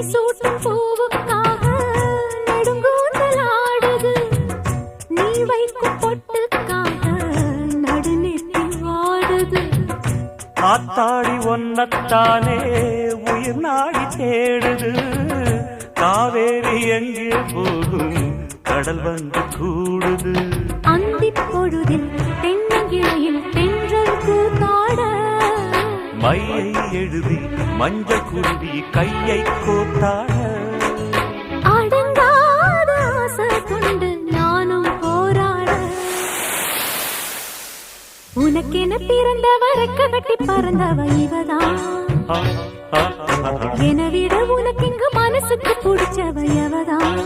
சூட்டும் பூவுக்காக நடுங்கூந்தலாடுது. நீ வைக்கும் பொட்டுக்காக நடுநெத்தி வாடுது. ஆத்தாடி ஒன்னத்தானே உயிர் நாடி தேடுது. காவேரி எங்கே போகும் கடல் வந்து கூடுது. அந்திப் பொழுதில் தென்னங்கிளையில் தென்றல் கூத்தாட மையை எழுதி மஞ்சள் குருவி கையை கோத்தாட. அடங்காத ஆசை கொண்டு நானும் போராட. உனக்கென பிறந்தவ ரெக்க கட்டி பறந்தவ இவதான். என விட உனக்கு இங்கு மனசுக்கு பிடிச்சவ எவதான்.